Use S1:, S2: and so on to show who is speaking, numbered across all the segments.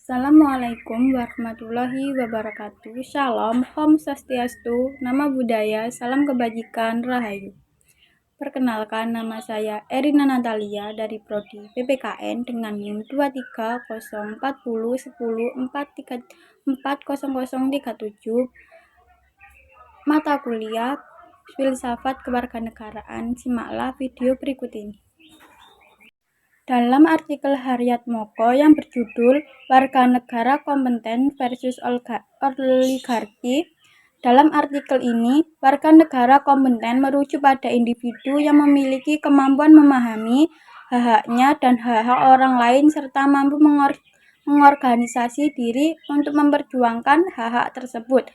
S1: Assalamualaikum warahmatullahi wabarakatuh. Shalom, Om Swastiastu, Nama Budaya, Salam Kebajikan, Rahayu. Perkenalkan, nama saya Erina Natalia dari Prodi PPKN dengan NIM 2304010434037. Mata kuliah Filsafat Kewarganegaraan. Simaklah video berikut ini. Dalam artikel Haryat Moko yang berjudul Warga Negara Kompeten versus Oligarki, dalam artikel ini, warga negara kompeten merujuk pada individu yang memiliki kemampuan memahami hak-haknya dan hak-hak orang lain serta mampu mengorganisasi diri untuk memperjuangkan hak-hak tersebut.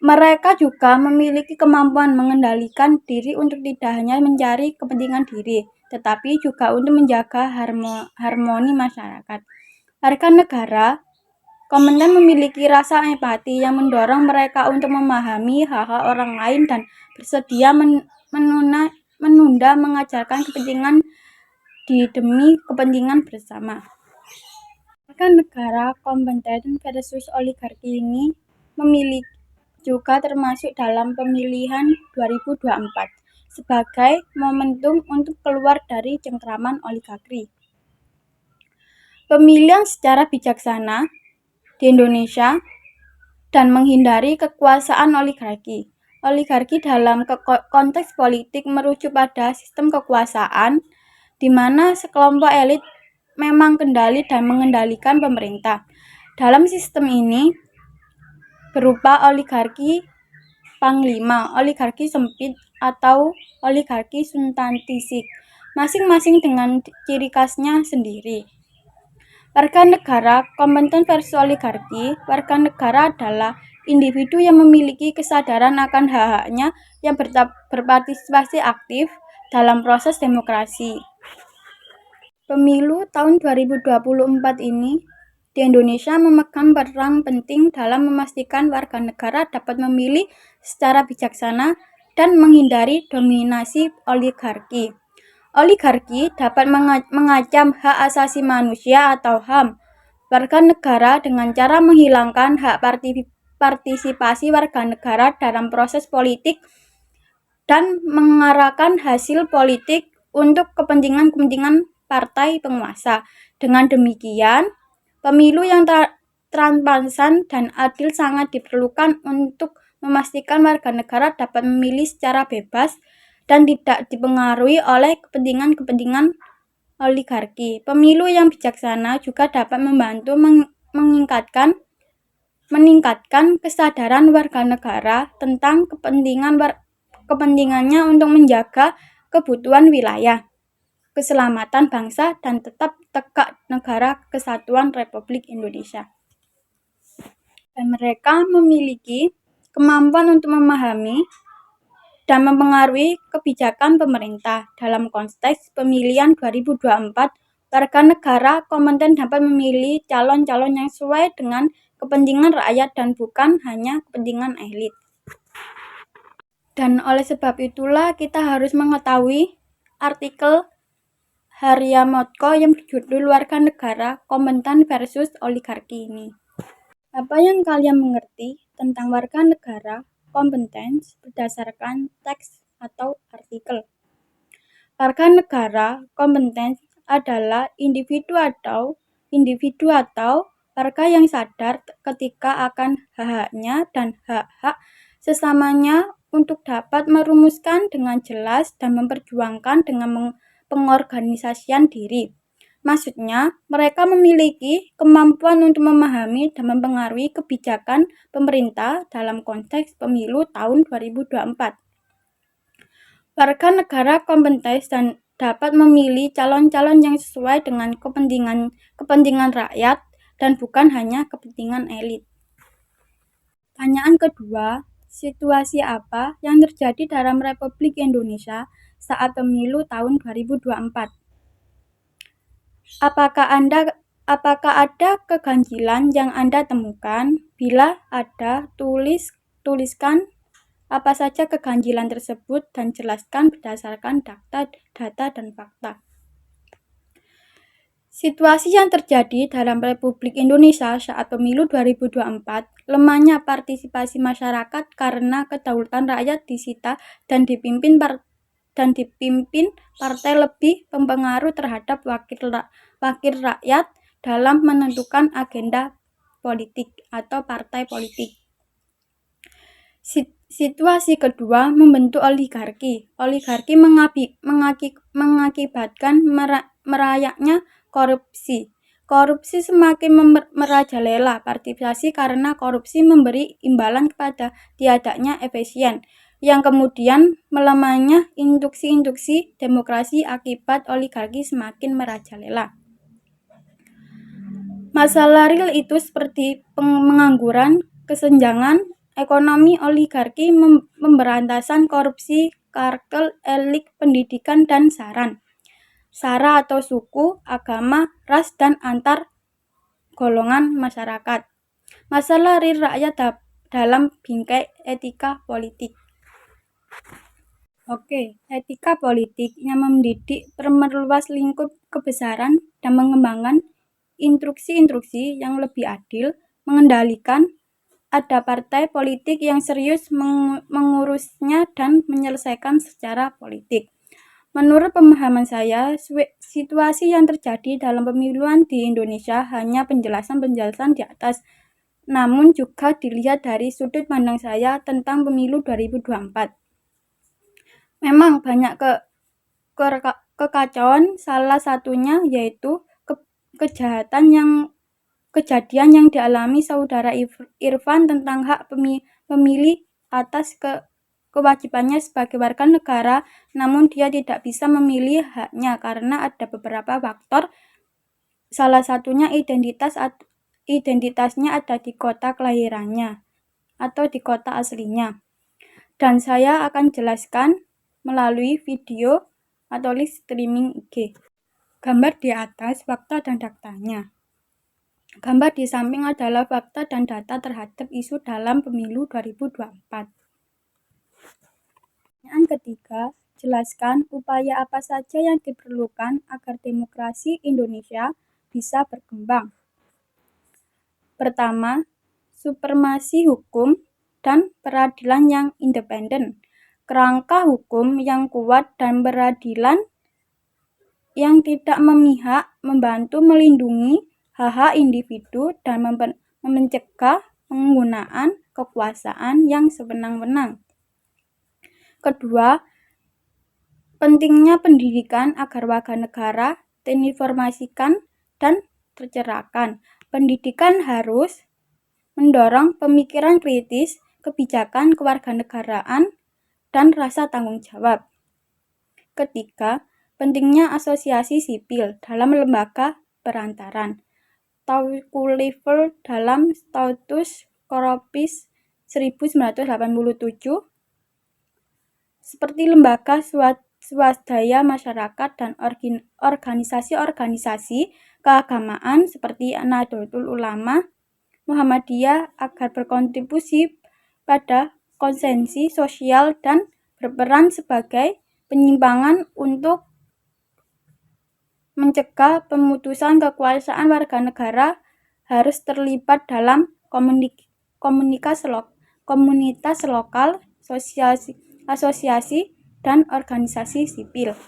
S1: Mereka juga memiliki kemampuan mengendalikan diri untuk tidak hanya mencari kepentingan diri, tetapi juga untuk menjaga harmoni masyarakat. Warga negara kompeten memiliki rasa empati yang mendorong mereka untuk memahami hak-hak orang lain dan bersedia menunda mengajarkan kepentingan demi kepentingan bersama. Warga negara kompeten versus oligarki ini memiliki juga termasuk dalam pemilihan 2024 sebagai momentum untuk keluar dari cengkraman oligarki. Pemilihan secara bijaksana di Indonesia dan menghindari kekuasaan oligarki. Oligarki dalam konteks politik merujuk pada sistem kekuasaan di mana sekelompok elit memang kendali dan mengendalikan pemerintah. Dalam sistem ini berupa oligarki panglima, oligarki sempit, atau oligarki substantistik, masing-masing dengan ciri khasnya sendiri. Warga negara kompeten versus oligarki. Warga negara adalah individu yang memiliki kesadaran akan hak-haknya yang berpartisipasi aktif dalam proses demokrasi. Pemilu tahun 2024 ini di Indonesia memegang peran penting dalam memastikan warga negara dapat memilih secara bijaksana dan menghindari dominasi oligarki. Oligarki dapat mengancam hak asasi manusia atau HAM warga negara dengan cara menghilangkan hak partisipasi warga negara dalam proses politik dan mengarahkan hasil politik untuk kepentingan partai penguasa. Dengan demikian, pemilu yang transparan dan adil sangat diperlukan untuk memastikan warga negara dapat memilih secara bebas dan tidak dipengaruhi oleh kepentingan oligarki. Pemilu yang bijaksana juga dapat membantu meningkatkan kesadaran warga negara tentang kepentingannya untuk menjaga kebutuhan wilayah, keselamatan bangsa, dan tetap tegak negara kesatuan Republik Indonesia. Dan mereka memiliki kemampuan untuk memahami dan mempengaruhi kebijakan pemerintah. Dalam konteks pemilihan 2024, warga negara kompeten dapat memilih calon-calon yang sesuai dengan kepentingan rakyat dan bukan hanya kepentingan elit. Dan oleh sebab itulah kita harus mengetahui artikel Haryat Moko yang berjudul Warga Negara Kompeten versus Oligarki ini. Apa yang kalian mengerti tentang warga negara kompeten berdasarkan teks atau artikel? Warga negara kompeten adalah individu atau warga yang sadar ketika akan hak-haknya dan hak-hak sesamanya untuk dapat merumuskan dengan jelas dan memperjuangkan dengan pengorganisasian diri. Maksudnya, mereka memiliki kemampuan untuk memahami dan mempengaruhi kebijakan pemerintah dalam konteks pemilu tahun 2024. Warga negara kompeten dan dapat memilih calon-calon yang sesuai dengan kepentingan rakyat dan bukan hanya kepentingan elit. Pertanyaan kedua, situasi apa yang terjadi dalam Republik Indonesia saat pemilu tahun 2024? Apakah ada keganjilan yang Anda temukan? Bila ada, tuliskan apa saja keganjilan tersebut dan jelaskan berdasarkan data dan fakta. Situasi yang terjadi dalam Republik Indonesia saat pemilu 2024, lemahnya partisipasi masyarakat karena kedaulatan rakyat disita dan dipimpin partai lebih berpengaruh terhadap wakil rakyat dalam menentukan agenda politik atau partai politik. Situasi kedua membentuk oligarki. Oligarki mengakibatkan merayaknya korupsi. Korupsi semakin merajalela. Partisipasi karena korupsi memberi imbalan kepada tiadanya efisien, yang kemudian melemahnya induksi demokrasi akibat oligarki semakin merajalela. Masalah real itu seperti pengangguran, kesenjangan ekonomi, oligarki, pemberantasan korupsi, kartel, elit pendidikan, dan sara atau suku, agama, ras, dan antar golongan masyarakat. Masalah real rakyat dalam bingkai etika politik. Etika politik yang mendidik, meluas lingkup kebesaran, dan mengembangkan instruksi yang lebih adil, mengendalikan ada partai politik yang serius mengurusnya dan menyelesaikan secara politik. Menurut pemahaman saya, situasi yang terjadi dalam pemiluan di Indonesia hanya penjelasan di atas, namun juga dilihat dari sudut pandang saya tentang pemilu 2024. Memang banyak kekacauan, salah satunya yaitu kejadian yang dialami saudara Irfan tentang hak pemilih atas kewajibannya sebagai warga negara, namun dia tidak bisa memilih haknya karena ada beberapa faktor. Salah satunya identitasnya ada di kota kelahirannya atau di kota aslinya. Dan saya akan jelaskan melalui video atau live streaming IG. Gambar di atas fakta dan datanya. Gambar di samping adalah fakta dan data terhadap isu dalam pemilu 2024. Pertanyaan ketiga, jelaskan upaya apa saja yang diperlukan agar demokrasi Indonesia bisa berkembang. Pertama, supremasi hukum dan peradilan yang independen. Kerangka hukum yang kuat dan peradilan yang tidak memihak, membantu melindungi hak-hak individu dan mencegah penggunaan kekuasaan yang sewenang-wenang. Kedua, pentingnya pendidikan agar warga negara terinformasikan dan tercerahkan. Pendidikan harus mendorong pemikiran kritis, kebijakan kewarganegaraan, dan rasa tanggung jawab. Ketiga, pentingnya asosiasi sipil dalam lembaga perantaran. Taukuliver dalam Status Corpus 1987 seperti lembaga swadaya masyarakat dan organisasi-organisasi keagamaan seperti Nahdlatul Ulama, Muhammadiyah agar berkontribusi pada konsensi sosial dan berperan sebagai penyimpangan untuk mencegah pemutusan kekuasaan warga negara, harus terlibat dalam komunitas lokal, asosiasi, dan organisasi sipil.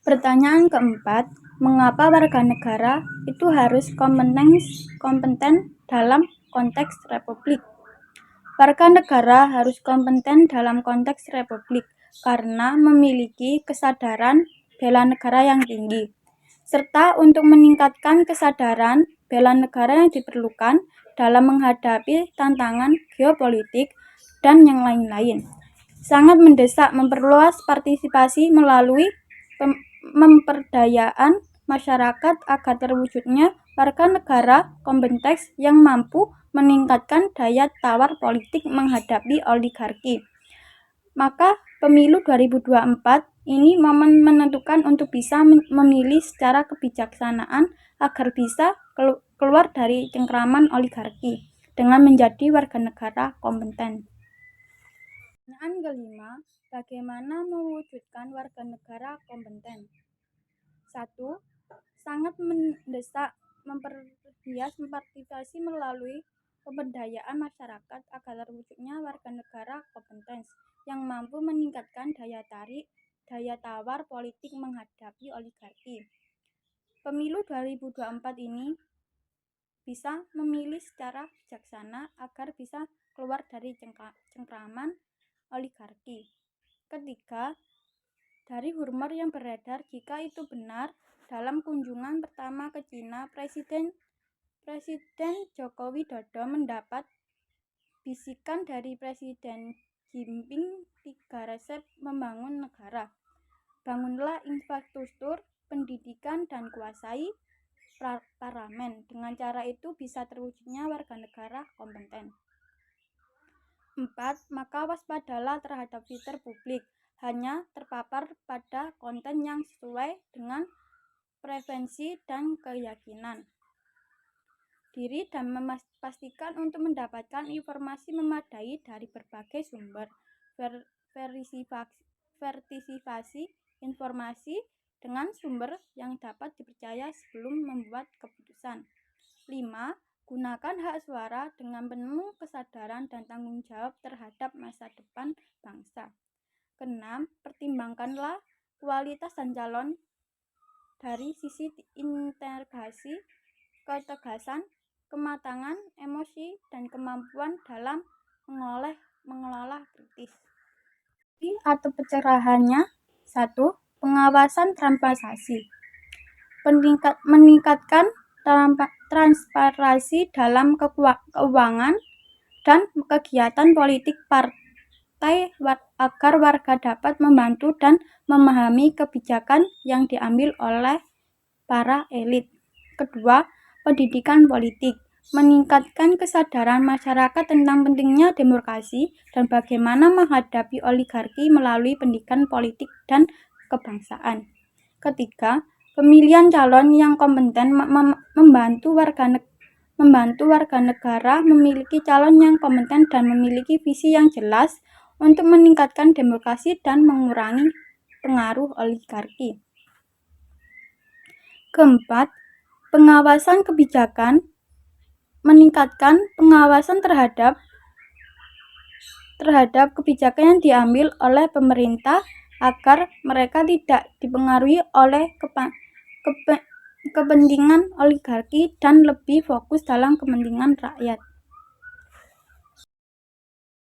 S1: Pertanyaan keempat, mengapa warga negara itu harus kompeten dalam konteks republik? Warga negara harus kompeten dalam konteks republik karena memiliki kesadaran bela negara yang tinggi, serta untuk meningkatkan kesadaran bela negara yang diperlukan dalam menghadapi tantangan geopolitik dan yang lain-lain. Sangat mendesak memperluas partisipasi melalui pemberdayaan masyarakat agar terwujudnya warga negara kompeten yang mampu meningkatkan daya tawar politik menghadapi oligarki. Maka pemilu 2024 ini momen menentukan untuk bisa memilih secara kebijaksanaan agar bisa keluar dari cengkraman oligarki dengan menjadi warga negara kompeten. Pertanyaan kelima, bagaimana mewujudkan warga negara kompeten? 1. sangat mendesak memperhias partisipasi melalui pemberdayaan masyarakat agar terwujudnya warga negara kompeten yang mampu meningkatkan daya tawar politik menghadapi oligarki. Pemilu 2024 ini bisa memilih secara bijaksana agar bisa keluar dari cengkraman oligarki. Ketiga, dari rumor yang beredar, jika itu benar, dalam kunjungan pertama ke China, Presiden Joko Widodo mendapat bisikan dari Presiden Jinping 3 resep membangun negara. Bangunlah infrastruktur, pendidikan, dan kuasai parlemen. Dengan cara itu bisa terwujudnya warga negara kompeten. 4. Maka waspadalah terhadap Twitter publik. Hanya terpapar pada konten yang sesuai dengan preferensi dan keyakinan diri dan memastikan untuk mendapatkan informasi memadai dari berbagai sumber. Verifisasi informasi dengan sumber yang dapat dipercaya sebelum membuat keputusan. 5. Gunakan hak suara dengan penuh kesadaran dan tanggung jawab terhadap masa depan bangsa. 6. Pertimbangkanlah kualitas dan calon dari sisi integrasi, ketegasan, kematangan, emosi, dan kemampuan dalam mengelola kritis. Atau pencerahannya. 1. Pengawasan transparansi. Meningkatkan transparansi dalam keuangan dan kegiatan politik partai agar warga dapat membantu dan memahami kebijakan yang diambil oleh para elit. Kedua, pendidikan politik. Meningkatkan kesadaran masyarakat tentang pentingnya demokrasi dan bagaimana menghadapi oligarki melalui pendidikan politik dan kebangsaan. Ketiga, pemilihan calon yang kompeten membantu warga negara memiliki calon yang kompeten dan memiliki visi yang jelas untuk meningkatkan demokrasi dan mengurangi pengaruh oligarki. Keempat, pengawasan kebijakan. Meningkatkan pengawasan terhadap kebijakan yang diambil oleh pemerintah agar mereka tidak dipengaruhi oleh kepentingan oligarki dan lebih fokus dalam kepentingan rakyat.